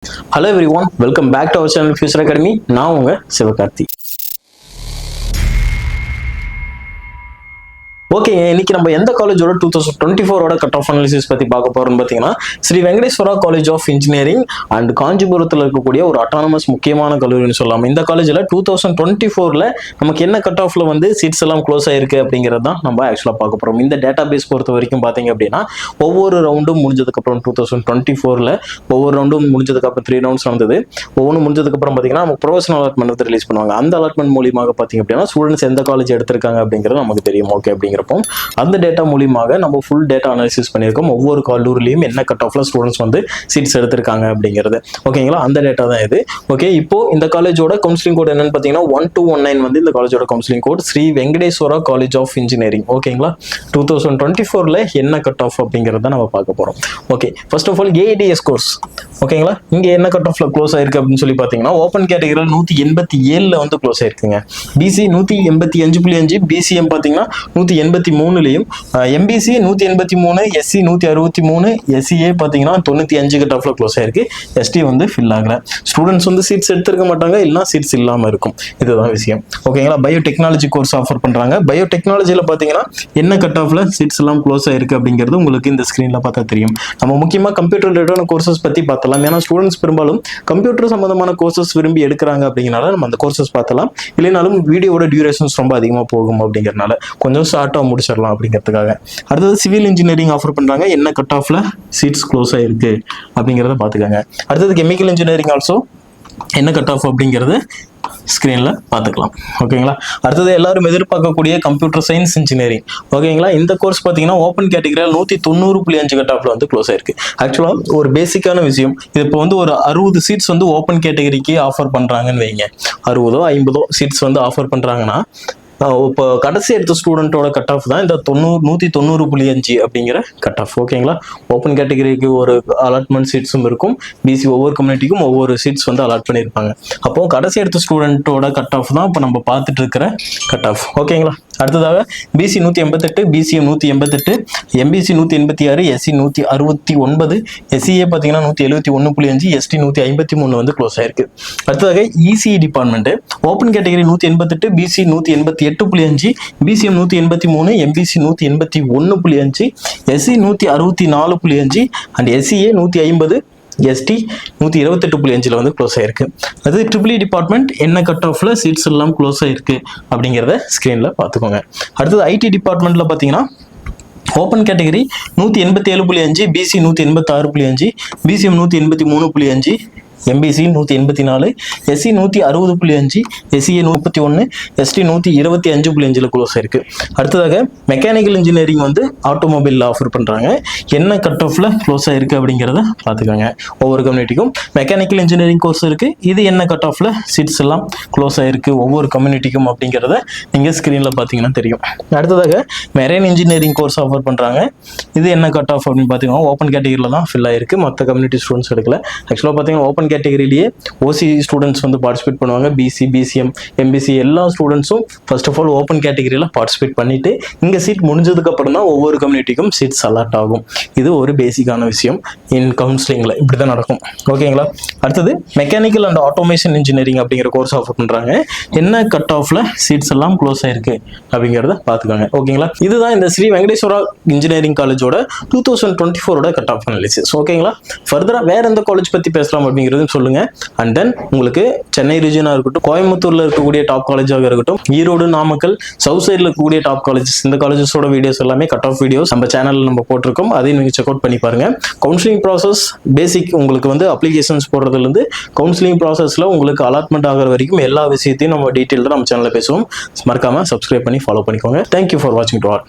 Hello everyone, welcome back to our channel Future Academy. நான் உங்க Sivakarthi. Okay, இன்னைக்கு நம்ம எந்த காலேஜோட 2024 கட் ஆஃப் அனாலிசிஸ் பத்தி பார்க்க போறோம்னு பார்த்தீங்கன்னா Sri Venkateswara college of engineering and காஞ்சிபுரத்தில் இருக்கக்கூடிய ஒரு அட்டானமஸ் முக்கியமான கல்லூரின்னு சொல்லலாம். இந்த காலேஜில் 2024 நமக்கு என்ன கட் ஆஃப்ல வந்து சீட்ஸ் எல்லாம் க்ளோஸ் ஆயிருக்கு அப்படிங்கிறது தான் நம்ம ஆக்சுவலாக பார்க்க போறோம். இந்த டேட்டா பேஸ் பொறுத்த வரைக்கும் பார்த்தீங்க அப்படின்னா ஒவ்வொரு ரவுண்டும் முடிஞ்சதுக்கப்புறம் 2024 ஒவ்வொரு ரவுண்டும் முடிஞ்சதுக்கப்புறம் 3 ரவுண்ட்ஸ் நடந்தது. ஒவ்வொன்று முடிஞ்சதுக்கப்புறம் பார்த்தீங்கன்னா நமக்கு ப்ரொஃபஷனல் அலாட்மெண்ட் வந்து ரிலீஸ் பண்ணுவாங்க. அந்த அலாட்மெண்ட் மூலியமாக பார்த்தீங்க அப்படின்னா ஸ்டூடெண்ட்ஸ் எந்த காலேஜ் எடுத்திருக்காங்க அப்படிங்கிறது நமக்கு தெரியும். ஓகே, அப்படிங்கிறப்போ அந்த டேட்டா மூலியமாக நம்ம ஃபுல் டேட்டா அனாலிசிஸ் பண்ணியிருக்கோம். ஒவ்வொரு கல்லூரிலையும் என்ன கட் ஆஃப்ல ஸ்டூடெண்ட்ஸ் வந்து சீட்ஸ் எடுத்திருக்காங்க அப்படிங்கிறது. ஓகேங்களா, அந்த டேட்டா தான் இது. ஓகே, இப்போ இந்த காலேஜோட கவுன்சிலிங் கோட் என்னன்னு பார்த்தீங்கன்னா 1219 வந்து இந்த காலேஜோட counselling code Sri Venkateswara college of engineering. ஓகேங்களா, 2024 என்ன கட் ஆஃப் அப்படிங்கிறத நம்ம பார்க்க போறோம். Okay, first of all AIDS course. ஓகேங்களா, இங்க என்ன கட் ஆஃப்ல க்ளோஸ் ஆயிருக்கு அப்படின்னு சொல்லி பார்த்தீங்கன்னா ஓப்பன் கேட்டகரியில் 187 வந்து க்ளோஸ் ஆயிருக்குங்க. பிசி 185.5, பிசிஎம் பார்த்தீங்கன்னா 183லையும், எம்பிசி 183, எஸ்சி 163, எஸ்சிஏ பார்த்தீங்கன்னா 95 கட் ஆஃப்ல க்ளோஸ் ஆயிருக்கு. எஸ்டி வந்து ஃபில் ஆகல. ஸ்டூடெண்ட்ஸ் வந்து சீட்ஸ் எடுத்திருக்க மாட்டாங்க, இல்லைனா சீட்ஸ் இல்லாமல் இருக்கும். இதுதான் விஷயம். ஓகேங்களா, பயோடெக்னாலஜி கோர்ஸ் ஆஃபர் பண்றாங்க. பயோடெக்னாலஜியில் பார்த்தீங்கன்னா என்ன கட் ஆஃப்ல சீட்ஸ் எல்லாம் க்ளோஸ் ஆயிருக்கு அப்படிங்கிறது உங்களுக்கு இந்த ஸ்கிரீன்ல பார்த்தா தெரியும். நம்ம முக்கியமாக கம்ப்யூட்டர் ரிலேட்டடான கோர்சஸ் பத்தி பார்த்தலாம். ஏன்னா ஸ்டூடெண்ட்ஸ் பெரும்பாலும் கம்ப்யூட்டர் சம்பந்தமான கோர்சஸ் விரும்பி எடுக்கிறாங்க அப்படிங்கிறனால நம்ம அந்த கோர்சஸ் பார்த்தலாம். இல்லைனாலும் வீடியோட டியூரேஷன்ஸ் ரொம்ப அதிகமாக போகும் அப்படிங்கிறனால கொஞ்சம் ஷார்ட்டாக முடிச்சிடலாம் அப்படிங்கிறதுக்காக. அடுத்தது சிவில் இன்ஜினியரிங் ஆஃபர் பண்றாங்க. என்ன கட் ஆஃப்ல சீட்ஸ் க்ளோஸ் ஆயிருக்கு அப்படிங்கிறத பார்த்துக்கோங்க. அடுத்தது கெமிக்கல் இன்ஜினியரிங் ஆல்சோ என்ன கட் ஆஃப் அப்படிங்கிறது ஸ்கிரீன்ல பார்த்துக்கலாம். ஓகேங்களா, அடுத்தது எல்லாரும் எதிர்பார்க்கக்கூடிய கம்ப்யூட்டர் சயின்ஸ் இன்ஜினியரிங். ஓகேங்களா, இந்த கோர்ஸ் பார்த்தீங்கன்னா ஓப்பன் கேட்டகரியில் 190.5 கட் ஆஃப்ல வந்து க்ளோஸ் ஆயிருக்கு. ஆக்சுவலா ஒரு பேசிக்கான விஷயம், இது இப்போ வந்து ஒரு 60 சீட்ஸ் வந்து ஓப்பன் கேட்டகரிக்கு ஆஃபர் பண்றாங்கன்னு வைங்க. 60 50 சீட்ஸ் வந்து ஆஃபர் பண்றாங்கன்னா இப்போ கடைசி எடுத்த ஸ்டூடெண்ட்டோட கட் ஆஃப் தான் இந்த 190.5 அப்படிங்கிற கட் ஆஃப். ஓகேங்களா, ஓப்பன் கேட்டகரிக்கு ஒரு அலாட்மெண்ட் சீட்ஸும் இருக்கும். பிசி ஒவ்வொரு கம்யூனிட்டிக்கும் ஒவ்வொரு சீட்ஸ் வந்து அலாட் பண்ணியிருப்பாங்க. அப்போ கடைசி எடுத்த ஸ்டூடெண்ட்டோட கட் ஆஃப் தான் இப்போ நம்ம பார்த்துட்டு இருக்கிற கட் ஆஃப். ஓகேங்களா, அடுத்ததாக BC 188, BCM 188, MBC 186, SC 169, SCA பார்த்தீங்கன்னா 171.5, எஸ்டி 153 வந்து க்ளோஸ் ஆயிருக்கு. அடுத்ததாக EC department open category 188, BC 188.5, BCM 183, MBC 181.5, SC 164.5 and SCA 150, ST 128.5 வந்து க்ளோஸ் ஆயிருக்கு. அது ட்ரிபிள் டிபார்ட்மெண்ட் என்ன கட் ஆஃப்ல சீட்ஸ் எல்லாம் க்ளோஸ் ஆயிருக்கு அப்படிங்கிறத ஸ்கிரீன்ல பார்த்துக்கோங்க. அடுத்தது ஐடி டிபார்ட்மெண்ட்ல பார்த்தீங்கன்னா open category 187.5, BC 186.5, BCM 183.5, MBC 184, SC 160.5, SCA 31, ST 125.5 close ஆயிருக்கு. அடுத்ததாக மெக்கானிக்கல் இன்ஜினியரிங் வந்து ஆட்டோமொபைல் ஆஃபர் பண்றாங்க. என்ன கட் ஆஃப்ல க்ளோஸ் ஆயிருக்கு அப்படிங்கிறத பார்த்துக்கோங்க. ஒவ்வொரு கம்யூனிட்டிக்கும் மெக்கானிக்கல் இன்ஜினியரிங் கோர்ஸ் இருக்கு. இது என்ன கட் ஆஃப்ல சீட்ஸ் எல்லாம் க்ளோஸ் ஆயிருக்கு ஒவ்வொரு கம்யூனிட்டிக்கும் அப்படிங்கிறத நீங்க ஸ்கிரீன்ல பார்த்தீங்கன்னா தெரியும். அடுத்ததாக மெரைன் இன்ஜினியரிங் கோர்ஸ் ஆஃபர் பண்றாங்க. இது என்ன கட் ஆஃப் அப்படின்னு பார்த்தீங்கன்னா ஓப்பன் கேட்டகரியில தான் ஃபில் ஆயிருக்கு. மற்ற கம்யூனிட்டி ஸ்டூடெண்ட்ஸ் எடுக்கல. ஆக்சுவலாக பார்த்தீங்கன்னா ஓப்பன் கேட்டகரியிலேயே ஓசி ஸ்டூடெண்ட்ஸ் வந்து பார்ட்டிசிபேட் பண்ணுவாங்க. பிசி, பிசிஎம், எம்பிசி எல்லா ஸ்டூடெண்ட்ஸும் ஃபர்ஸ்ட் ஆஃப் ஆல் ஓப்பன் கேட்டகரியில் பார்ட்டிசிபேட் பண்ணிட்டு இங்க சீட் முடிஞ்சதுக்கு அப்புறம் தான் ஒவ்வொரு கம்யூனிட்டிக்கும் சீட்ஸ் அலாட் ஆகும். இது ஒரு பேசிக்கான விஷயம். இன் கவுன்சிலிங்ல இப்படிதான் நடக்கும். ஓகேங்களா, அடுத்தது மெக்கானிக்கல் அண்ட் ஆட்டோமேஷன் இன்ஜினியரிங் அப்படிங்கிற கோர்ஸ் ஆஃபர் பண்றாங்க. என்ன கட் ஆஃப்ல சீட்ஸ் எல்லாம் க்ளோஸ் ஆயிருக்கு அப்படிங்கிறத பார்த்துக்கோங்க. ஓகேங்களா, இதுதான் இந்த ஸ்ரீ வெங்கடேஸ்வரா இன்ஜினியரிங் காலேஜோட 2024 கட் ஆஃப் அனாலிசிஸ். ஓகேங்களா, ஃபர்தரா வேற எந்த காலேஜ் பத்தி பேசலாம் அப்படிங்கிறது சொல்லுங்க. அண்ட் தென் உங்களுக்கு சென்னை ரீஜனா இருக்கட்டும், கோயம்புத்தூர்ல இருக்கக்கூடிய டாப் காலேஜாக இருக்கட்டும், ஈரோடு, நாமக்கல், சவுத் சைட்ல இருக்கக்கூடிய டாப் காலேஜஸ், இந்த காலேஜஸோட வீடியோஸ் எல்லாமே கட் ஆஃப் வீடியோஸ் நம்ம சேனல்ல நம்ம போட்டிருக்கோம். அதையும் நீங்க செக் அவுட் பண்ணி பாருங்க. கவுன்சிலிங் ப்ராசஸ் பேசிக் உங்களுக்கு வந்து அப்ளிகேஷன்ஸ் போடுறதுல இருந்து கவுன்சிலிங் ப்ராசஸ்ல உங்களுக்கு அலாட்மெண்ட் ஆகிற வரைக்கும் எல்லா விஷயத்தையும் நம்ம டீட்டெயில்ல நம்ம சேனல்ல பேசுவோம். மறக்காம சப்ஸ்கிரைப் பண்ணி ஃபாலோ பண்ணிக்கோங்க. தேங்க்யூ ஃபார் வாட்சிங் டு ஆல்.